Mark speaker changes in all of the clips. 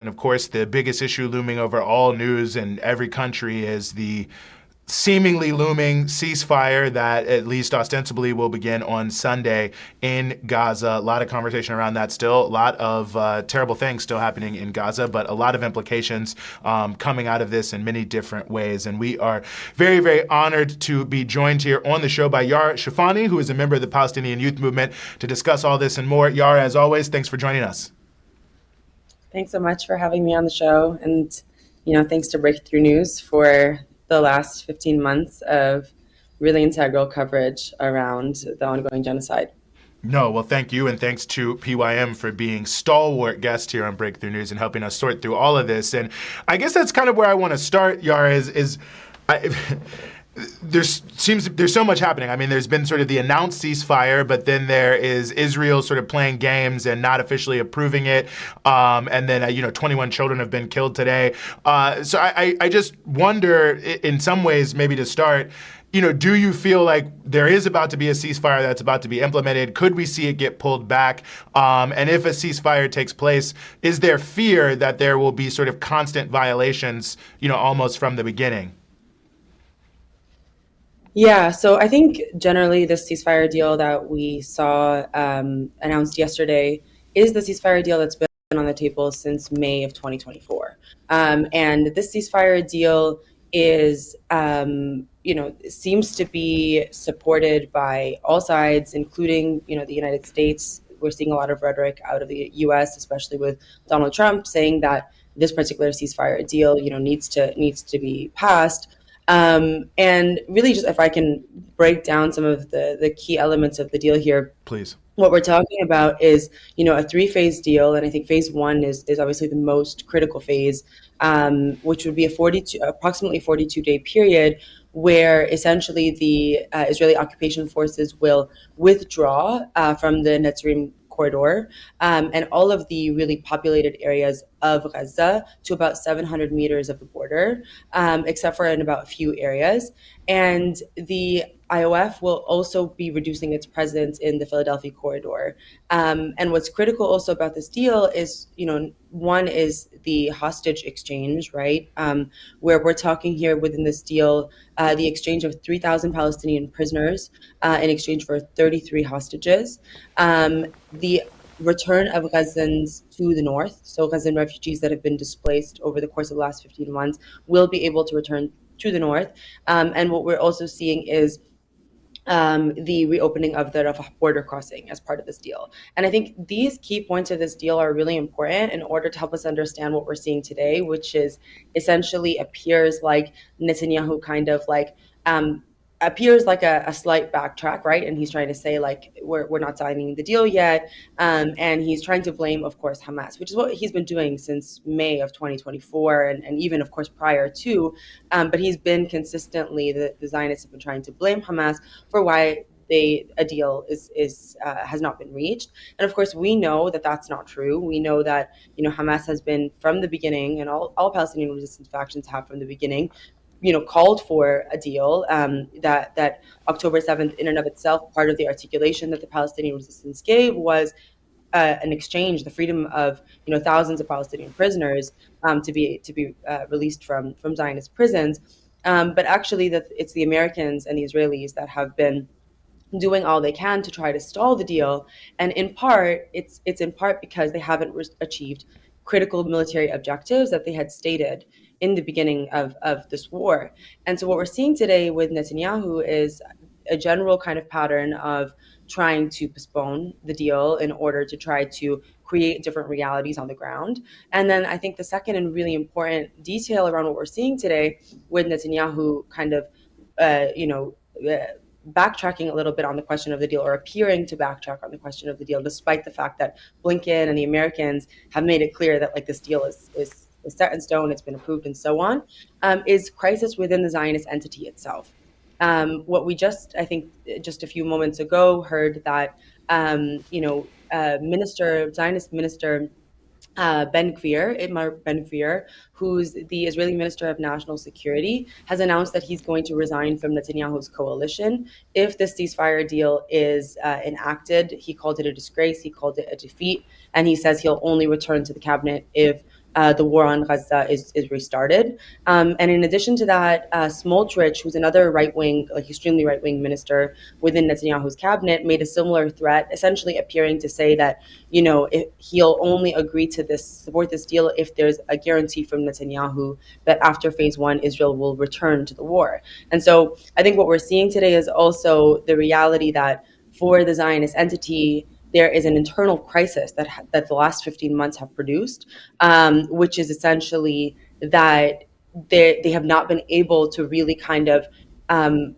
Speaker 1: And of course, the biggest issue looming over all news in every country is the seemingly looming ceasefire that at least ostensibly will begin on Sunday in Gaza. A lot of conversation around that still. A lot of terrible things still happening in Gaza, but a lot of implications coming out of this in many different ways. And we are very, very honored to be joined here on the show by Yara Shoufani, who is a member of the Palestinian Youth Movement, to discuss all this and more. Yara, as always, thanks for joining us.
Speaker 2: Thanks so much for having me on the show. And, thanks to Breakthrough News for the last 15 months of really integral coverage around the ongoing genocide.
Speaker 1: No, well, thank you, and thanks to PYM for being stalwart guest here on Breakthrough News and helping us sort through all of this. And I guess that's kind of where I want to start, Yara, there's so much happening. I mean, there's been sort of the announced ceasefire, but then there is Israel sort of playing games and not officially approving it. And then, 21 children have been killed today. So I just wonder, in some ways, maybe to start, do you feel like there is about to be a ceasefire that's about to be implemented? Could we see it get pulled back? And if a ceasefire takes place, is there fear that there will be sort of constant violations, almost from the beginning?
Speaker 2: Yeah, so I think generally the ceasefire deal that we saw announced yesterday is the ceasefire deal that's been on the table since May of 2024. And this ceasefire deal is, seems to be supported by all sides, including, the United States. We're seeing a lot of rhetoric out of the U.S., especially with Donald Trump, saying that this particular ceasefire deal, needs to be passed. And really, just if I can break down some of the key elements of the deal here.
Speaker 1: Please.
Speaker 2: What we're talking about is, a three-phase deal, and I think phase one is obviously the most critical phase, which would be approximately 42-day period where essentially the Israeli occupation forces will withdraw from the Netzarim corridor and all of the really populated areas of Gaza to about 700 meters of the border, except for in about a few areas. And the IOF will also be reducing its presence in the Philadelphia corridor. And what's critical also about this deal is, one is the hostage exchange, right? Where we're talking here within this deal, the exchange of 3,000 Palestinian prisoners in exchange for 33 hostages. The return of Gazans to the north, so Gazan refugees that have been displaced over the course of the last 15 months will be able to return to the north. And what we're also seeing is the reopening of the Rafah border crossing as part of this deal. And I think these key points of this deal are really important in order to help us understand what we're seeing today, which is essentially appears like Netanyahu kind of like appears like a slight backtrack, right? And he's trying to say like we're not signing the deal yet, and he's trying to blame, of course, Hamas, which is what he's been doing since May of 2024, and even, of course, prior to. But he's been consistently the Zionists have been trying to blame Hamas for why a deal has not been reached. And of course, we know that that's not true. We know that Hamas has been from the beginning, and all Palestinian resistance factions have from the beginning, called for a deal, that October 7th in and of itself, part of the articulation that the Palestinian resistance gave was an exchange, the freedom of thousands of Palestinian prisoners to be released from Zionist prisons. But actually, that it's the Americans and the Israelis that have been doing all they can to try to stall the deal, and in part, it's in part because they haven't achieved critical military objectives that they had stated in the beginning of this war. And so what we're seeing today with Netanyahu is a general kind of pattern of trying to postpone the deal in order to try to create different realities on the ground. And then I think the second and really important detail around what we're seeing today with Netanyahu kind of, backtracking a little bit on the question of the deal, or appearing to backtrack on the question of the deal, despite the fact that Blinken and the Americans have made it clear that like this deal is set in stone, it's been approved, and so on, is crisis within the Zionist entity itself. What we I think just a few moments ago, heard that, Zionist minister Itamar Ben-Gvir, who's the Israeli Minister of National Security, has announced that he's going to resign from Netanyahu's coalition if this ceasefire deal is enacted. He called it a disgrace. He called it a defeat. And he says he'll only return to the cabinet if the war on Gaza is restarted. And in addition to that, Smotrich, who's another right wing, like extremely right wing minister within Netanyahu's cabinet, made a similar threat, essentially appearing to say that, if he'll only agree to support this deal if there's a guarantee from Netanyahu that after phase one, Israel will return to the war. And so I think what we're seeing today is also the reality that for the Zionist entity, there is an internal crisis that the last 15 months have produced, which is essentially that they have not been able to really kind of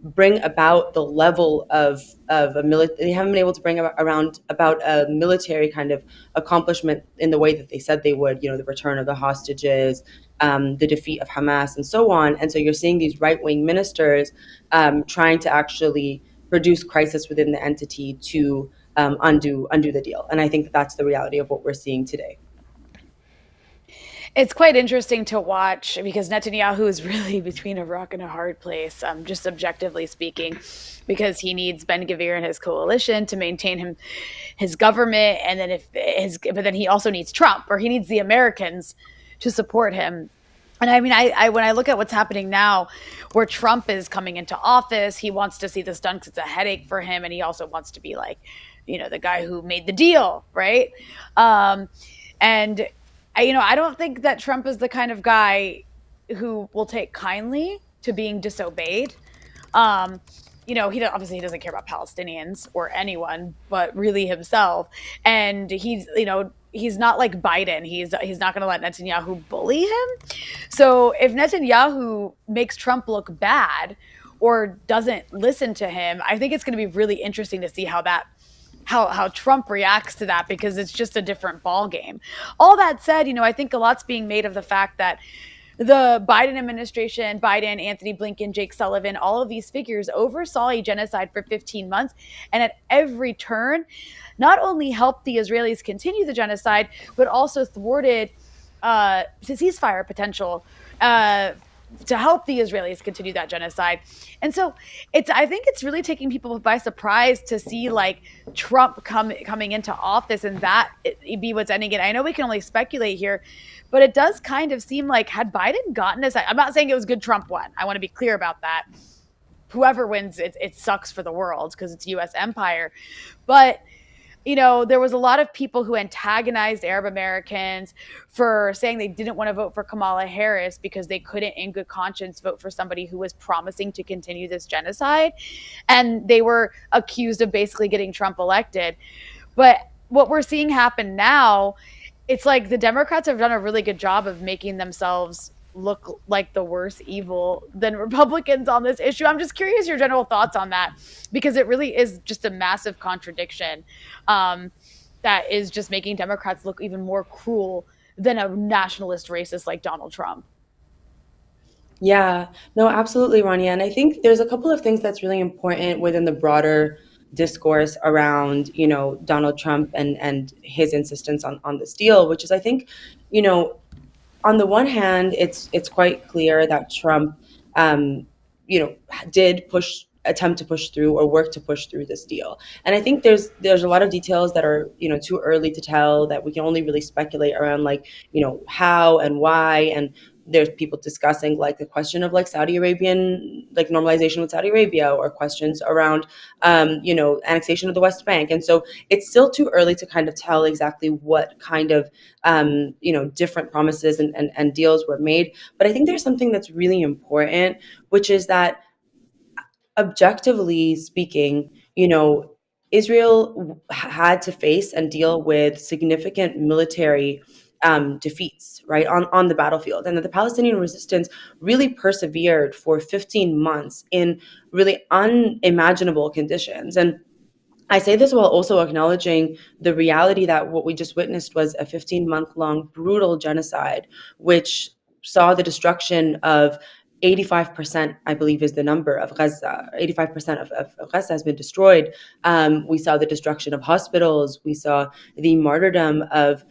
Speaker 2: bring about the level of a military. They haven't been able to bring about a military kind of accomplishment in the way that they said they would. The return of the hostages, the defeat of Hamas, and so on. And so you're seeing these right wing ministers trying to actually produce crisis within the entity to undo the deal. And I think that's the reality of what we're seeing today.
Speaker 3: It's quite interesting to watch because Netanyahu is really between a rock and a hard place, just objectively speaking, because he needs Ben Gvir and his coalition to maintain his government, and then but then he also needs Trump, or he needs the Americans to support him. And I mean, I when I look at what's happening now, where Trump is coming into office, he wants to see this done because it's a headache for him, and he also wants to be like, the guy who made the deal, right? And I don't think that Trump is the kind of guy who will take kindly to being disobeyed. Obviously he doesn't care about Palestinians or anyone, but really himself. And he's not like Biden. He's not going to let Netanyahu bully him. So if Netanyahu makes Trump look bad or doesn't listen to him, I think it's going to be really interesting to see how Trump reacts to that, because it's just a different ball game. All that said, I think a lot's being made of the fact that the Biden administration, Biden, Anthony Blinken, Jake Sullivan, all of these figures oversaw a genocide for 15 months. And at every turn, not only helped the Israelis continue the genocide, but also thwarted ceasefire potential to help the Israelis continue that genocide. And so I think it's really taking people by surprise to see like Trump coming into office and that be what's ending it. I know we can only speculate here, but it does kind of seem like had Biden gotten us, I'm not saying it was good Trump won. I want to be clear about that. Whoever wins, it sucks for the world because it's U.S. empire. But there was a lot of people who antagonized Arab Americans for saying they didn't want to vote for Kamala Harris because they couldn't in good conscience vote for somebody who was promising to continue this genocide. And they were accused of basically getting Trump elected. But what we're seeing happen now, it's like the Democrats have done a really good job of making themselves look like the worse evil than Republicans on this issue. I'm just curious your general thoughts on that, because it really is just a massive contradiction that is just making Democrats look even more cruel than a nationalist racist like Donald Trump.
Speaker 2: Yeah, no, absolutely, Rania. And I think there's a couple of things that's really important within the broader discourse around, Donald Trump and his insistence on this deal, which is, I think, on the one hand, it's quite clear that Trump, did attempt to push through or work to push through this deal. And I think there's a lot of details that are, too early to tell, that we can only really speculate around, like, how and why. And there's people discussing like the question of like Saudi Arabian, like normalization with Saudi Arabia, or questions around, annexation of the West Bank. And so it's still too early to kind of tell exactly what kind of, different promises and deals were made. But I think there's something that's really important, which is that objectively speaking, Israel had to face and deal with significant military defeats, right, on the battlefield, and that the Palestinian resistance really persevered for 15 months in really unimaginable conditions. And I say this while also acknowledging the reality that what we just witnessed was a 15-month-long brutal genocide, which saw the destruction of 85%, I believe is the number, of Gaza. 85% of Gaza has been destroyed. We saw the destruction of hospitals. We saw the martyrdom of,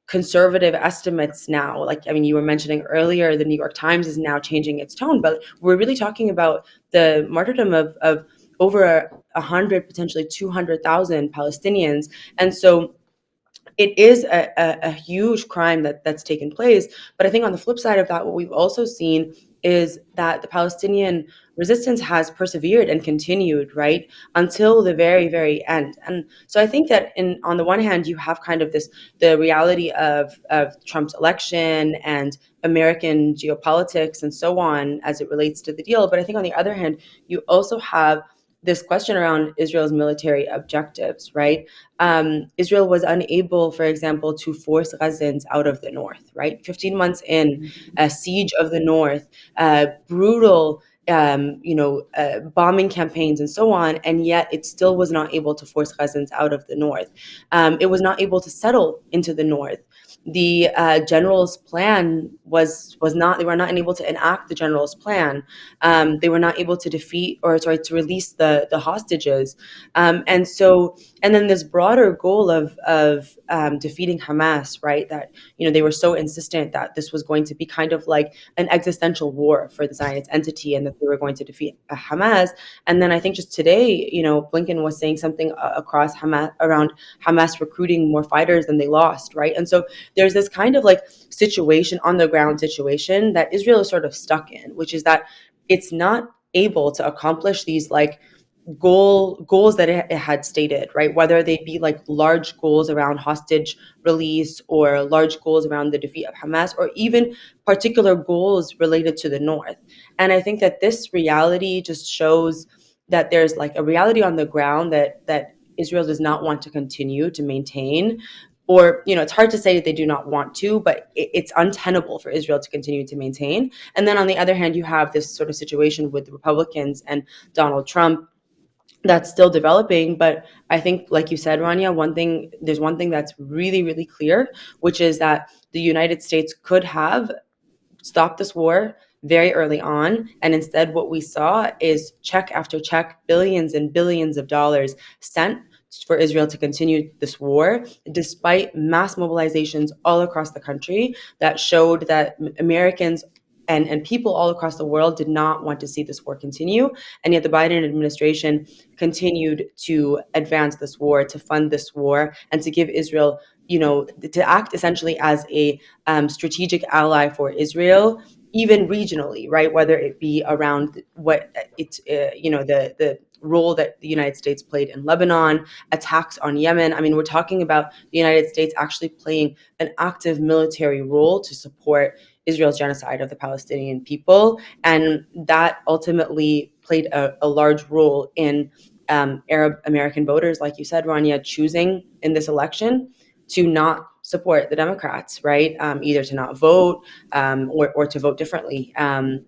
Speaker 2: conservative estimates now. Like, I mean, you were mentioning earlier, the New York Times is now changing its tone, but we're really talking about the martyrdom of over 100, potentially 200,000 Palestinians. And so it is a huge crime that's taken place. But I think on the flip side of that, what we've also seen is that the Palestinian resistance has persevered and continued, right, until the very, very end. And so I think that on the one hand, you have kind of the reality of Trump's election and American geopolitics and so on as it relates to the deal. But I think on the other hand, you also have this question around Israel's military objectives, right? Israel was unable, for example, to force Gazans out of the north, right? 15 months in, a siege of the north, brutal, bombing campaigns and so on, and yet it still was not able to force Gazans out of the north. It was not able to settle into the north. The general's plan was not. They were not able to enact the general's plan. They were not able to to release the hostages, and then this broader goal of defeating Hamas, right? That they were so insistent that this was going to be kind of like an existential war for the Zionist entity, and that they were going to defeat Hamas. And then I think just today, Blinken was saying something across Hamas around Hamas recruiting more fighters than they lost, right? And so there's this kind of like situation on the ground situation that Israel is sort of stuck in, which is that it's not able to accomplish these like goals that it had stated, right? Whether they be like large goals around hostage release or large goals around the defeat of Hamas, or even particular goals related to the north. And I think that this reality just shows that there's like a reality on the ground that Israel does not want to continue to maintain. Or, it's hard to say that they do not want to, but it's untenable for Israel to continue to maintain. And then on the other hand, you have this sort of situation with the Republicans and Donald Trump that's still developing. But I think, like you said, Rania, there's one thing that's really, really clear, which is that the United States could have stopped this war very early on. And instead, what we saw is check after check, billions and billions of dollars sent for Israel to continue this war, despite mass mobilizations all across the country that showed that Americans and people all across the world did not want to see this war continue. And yet the Biden administration continued to advance this war, to fund this war, and to give Israel, to act essentially as a strategic ally for Israel, even regionally, right? Whether it be around what it's, the role that the United States played in Lebanon, attacks on Yemen. I mean, we're talking about the United States actually playing an active military role to support Israel's genocide of the Palestinian people. And that ultimately played a large role in Arab American voters, like you said, Rania, choosing in this election to not support the Democrats, right? Either to not vote or to vote differently. That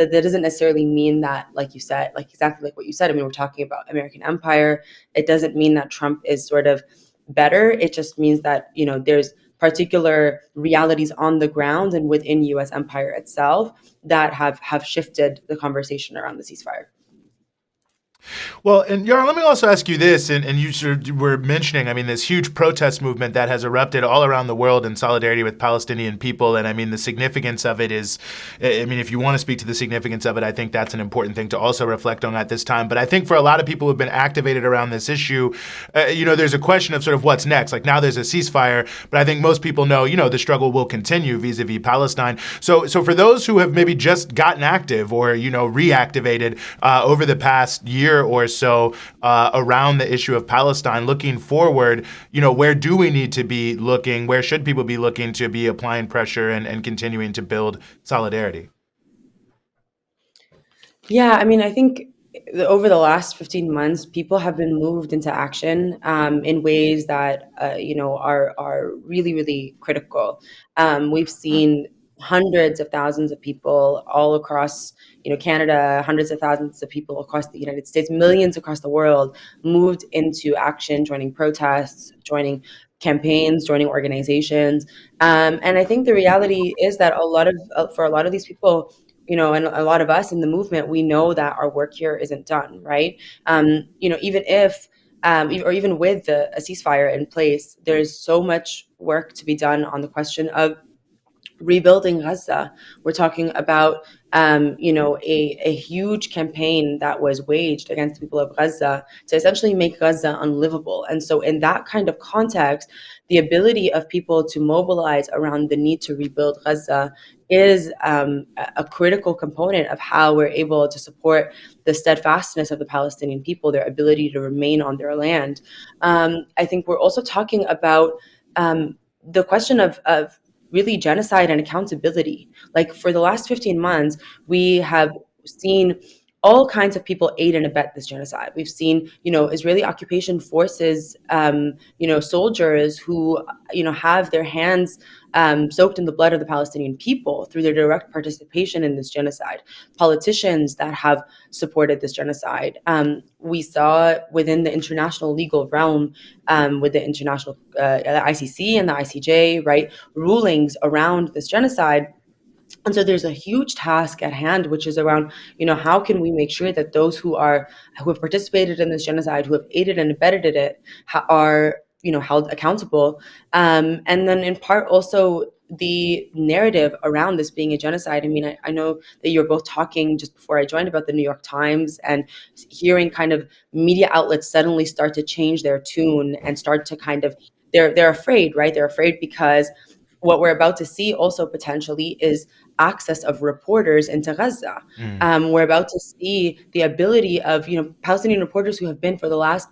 Speaker 2: doesn't necessarily mean that, like you said, like exactly like what you said. I mean, we're talking about American empire. It doesn't mean that Trump is sort of better. It just means that, there's particular realities on the ground and within U.S. empire itself that have shifted the conversation around the ceasefire.
Speaker 1: Well, and Yara, let me also ask you this, and you sort of were mentioning, I mean, this huge protest movement that has erupted all around the world in solidarity with Palestinian people. And I mean, the significance of it is, I mean, if you want to speak to the significance of it, I think that's an important thing to also reflect on at this time. But I think for a lot of people who've been activated around this issue, there's a question of sort of what's next. Like now there's a ceasefire, but I think most people know, the struggle will continue vis-a-vis Palestine. So for those who have maybe just gotten active or, reactivated over the past year or so around the issue of Palestine, looking forward, where do we need to be looking? Where should people be looking to be applying pressure and continuing to build solidarity?
Speaker 2: Yeah, I mean, I think over the last 15 months, people have been moved into action in ways that, are really, really critical. We've seen hundreds of thousands of people all across, Canada, hundreds of thousands of people across the United States, millions across the world moved into action, joining protests, joining campaigns, joining organizations. And I think the reality is that for a lot of these people, and a lot of us in the movement, we know that our work here isn't done, right? Even if, or even with a ceasefire in place, there's so much work to be done on the question of rebuilding Gaza. We're talking about, a huge campaign that was waged against the people of Gaza to essentially make Gaza unlivable. And so, in that kind of context, the ability of people to mobilize around the need to rebuild Gaza is a critical component of how we're able to support the steadfastness of the Palestinian people, their ability to remain on their land. I think we're also talking about the question of really genocide and accountability. Like for the last 15 months, we have seen all kinds of people aid and abet this genocide. We've seen, Israeli occupation forces, soldiers who, have their hands soaked in the blood of the Palestinian people through their direct participation in this genocide. Politicians that have supported this genocide. We saw within the international legal realm, with the international the ICC and the ICJ, right, rulings around this genocide. And so there's a huge task at hand, which is around, how can we make sure that those who have participated in this genocide, who have aided and abetted it, are held accountable, and then in part also the narrative around this being a genocide. I mean, I know that you were both talking just before I joined about the New York Times, and hearing kind of media outlets suddenly start to change their tune and start to kind of they're afraid, right? They're afraid because what we're about to see also potentially is access of reporters into Gaza. We're about to see the ability of Palestinian reporters who have been for the last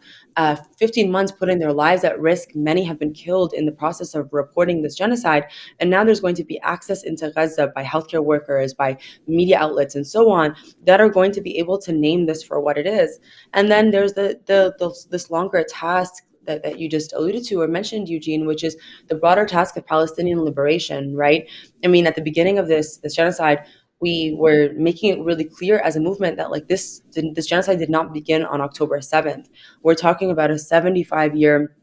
Speaker 2: 15 months putting their lives at risk. Many have been killed in the process of reporting this genocide, and now there's going to be access into Gaza by healthcare workers, by media outlets, and so on, that are going to be able to name this for what it is. And then there's this longer task that you just alluded to or mentioned, Eugene, which is the broader task of Palestinian liberation, right? I mean, at the beginning of this genocide, we were making it really clear as a movement that this genocide did not begin on October 7th. We're talking about a 75-year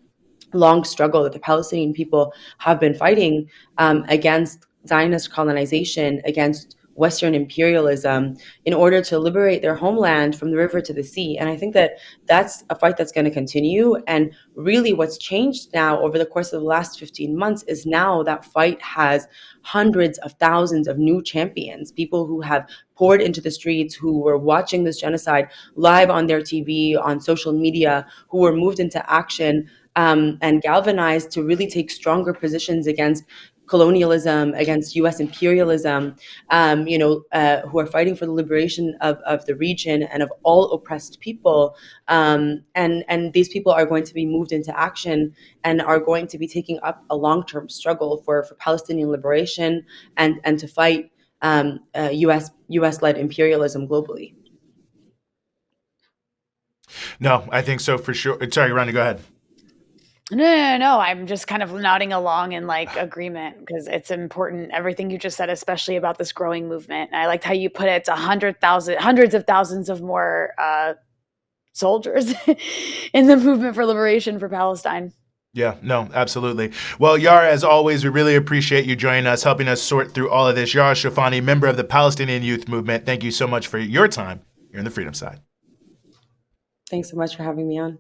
Speaker 2: long struggle that the Palestinian people have been fighting against Zionist colonization, against Western imperialism, in order to liberate their homeland from the river to the sea. And I think that that's a fight that's going to continue. And really what's changed now over the course of the last 15 months is now that fight has hundreds of thousands of new champions, people who have poured into the streets, who were watching this genocide live on their TV, on social media, who were moved into action and galvanized to really take stronger positions against colonialism, against U.S. imperialism, who are fighting for the liberation of the region and of all oppressed people. And these people are going to be moved into action and are going to be taking up a long-term struggle for Palestinian liberation and to fight U.S.-led imperialism globally.
Speaker 1: No, I think so for sure. Sorry, Ronnie, go ahead.
Speaker 3: No. I'm just kind of nodding along in agreement because it's important. Everything you just said, especially about this growing movement. And I liked how you put it. It's 100,000, hundreds of thousands of more soldiers in the movement for liberation for Palestine.
Speaker 1: Yeah, no, absolutely. Well, Yara, as always, we really appreciate you joining us, helping us sort through all of this. Yara Shoufani, member of the Palestinian Youth Movement, thank you so much for your time here on the Freedom Side.
Speaker 2: Thanks so much for having me on.